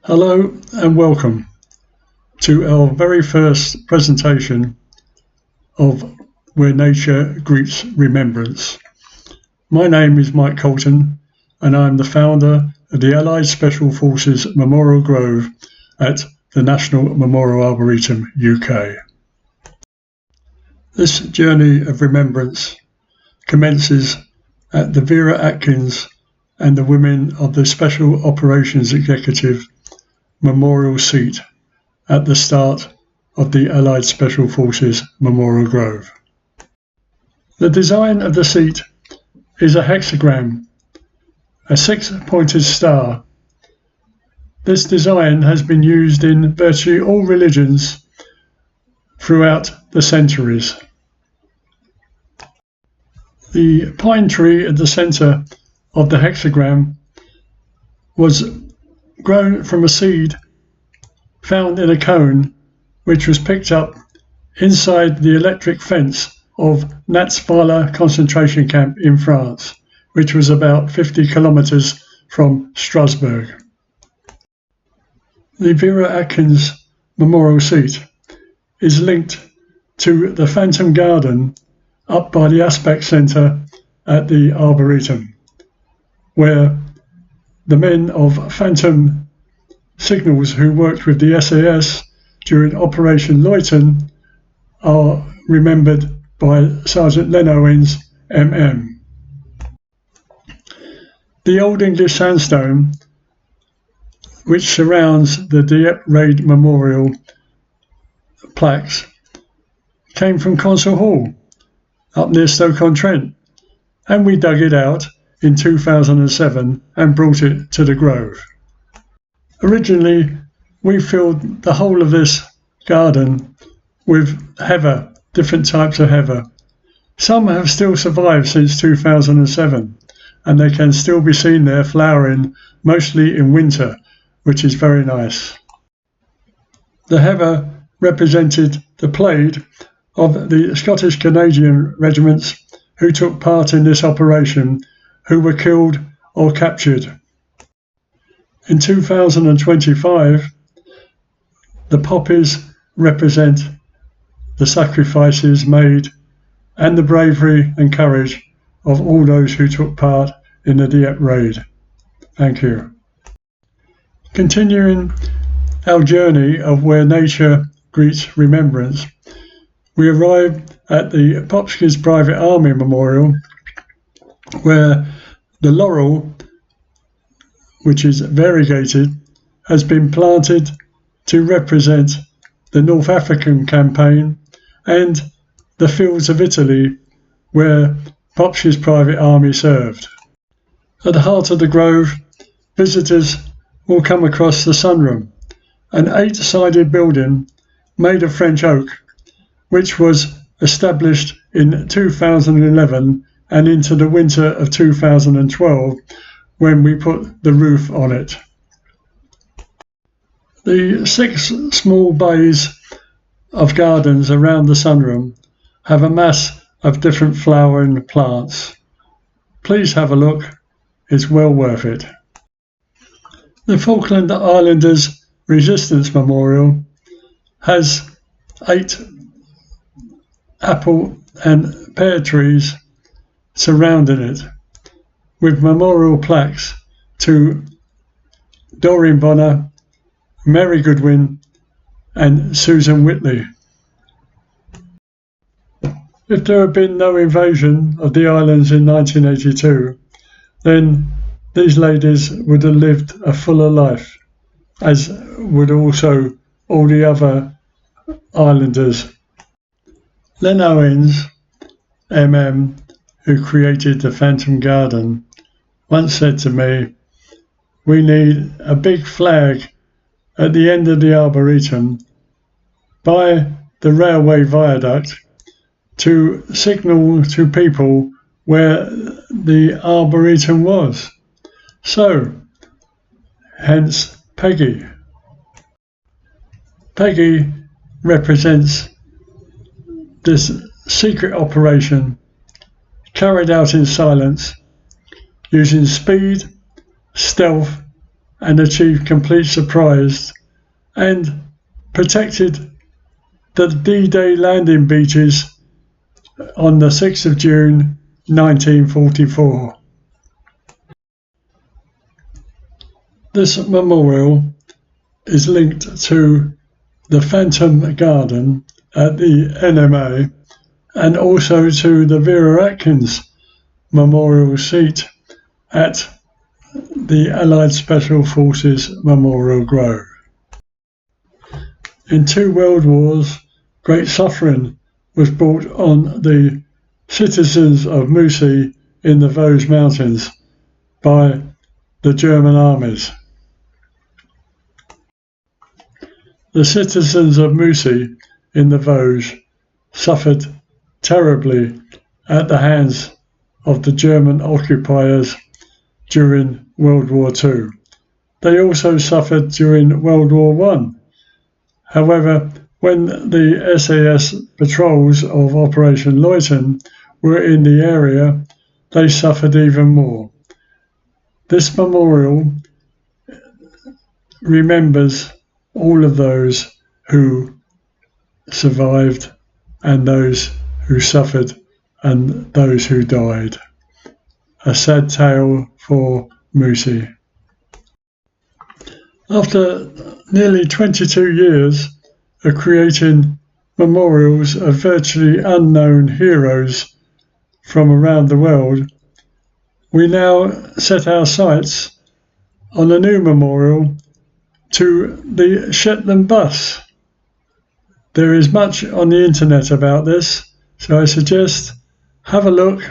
Hello and welcome to our very first presentation of Where Nature Greets Remembrance. My name is Mike Colton and I am the founder of the Allied Special Forces Memorial Grove at the National Memorial Arboretum, UK. This journey of remembrance commences at the Vera Atkins and the women of the Special Operations Executive Memorial Seat at the start of the Allied Special Forces Memorial Grove. The design of the seat is a hexagram, a six-pointed star. This design has been used in virtually all religions throughout the centuries. The pine tree at the centre of the hexagram was grown from a seed found in a cone which was picked up inside the electric fence of Natzweiler concentration camp in France, which was about 50 kilometres from Strasbourg. The Vera Atkins Memorial Seat is linked to the Phantom Garden up by the Aspect Centre at the Arboretum, where the men of Phantom Signals who worked with the SAS during Operation Leuchten are remembered by Sergeant Len Owens, MM. The Old English sandstone, which surrounds the Dieppe Raid Memorial plaques, came from Console Hall up near Stoke-on-Trent, and we dug it out in 2007 and brought it to the Grove. Originally, we filled the whole of this garden with heather, different types of heather. Some have still survived since 2007, and they can still be seen there flowering, mostly in winter, which is very nice. The heather represented the plaid of the Scottish Canadian regiments who took part in this operation, who were killed or captured. In 2025, the poppies represent the sacrifices made and the bravery and courage of all those who took part in the Dieppe raid. Thank you. Continuing our journey of Where Nature Greets Remembrance, we arrived at the Popskis Private Army Memorial, where the laurel, which is variegated, has been planted to represent the North African campaign and the fields of Italy where Popskis Private Army served. At the heart of the grove, visitors will come across the sunroom, an eight-sided building made of French oak, which was established in 2011 and into the winter of 2012 when we put the roof on it. The 6 small bays of gardens around the sunroom have a mass of different flowering plants. Please have a look, it's well worth it. The Falkland Islanders Resistance Memorial has 8 apple and pear trees surrounding it, with memorial plaques to Doreen Bonner, Mary Goodwin and Susan Whitley. If there had been no invasion of the islands in 1982, then these ladies would have lived a fuller life, as would also all the other islanders. Len Owens, MM, who created the Phantom Garden, once said to me, "We need a big flag at the end of the Arboretum by the railway viaduct to signal to people where the Arboretum was." So, hence Peggy. Peggy represents this secret operation carried out in silence, using speed, stealth and achieved complete surprise, and protected the D-Day landing beaches on the 6th of June 1944. This memorial is linked to the Phantom Garden at the NMA and also to the Vera Atkins Memorial Seat at the Allied Special Forces Memorial Grove. In 2 world wars, great suffering was brought on the citizens of Musi in the Vosges Mountains by the German armies. The citizens of Musi in the Vosges suffered terribly at the hands of the German occupiers during World War II. They also suffered during World War I. However, when the SAS patrols of Operation Leuchten were in the area, they suffered even more. This memorial remembers all of those who survived and those who suffered and those who died. A sad tale for Musi. After nearly 22 years of creating memorials of virtually unknown heroes from around the world, we now set our sights on a new memorial to the Shetland bus. There is much on the internet about this, so I suggest have a look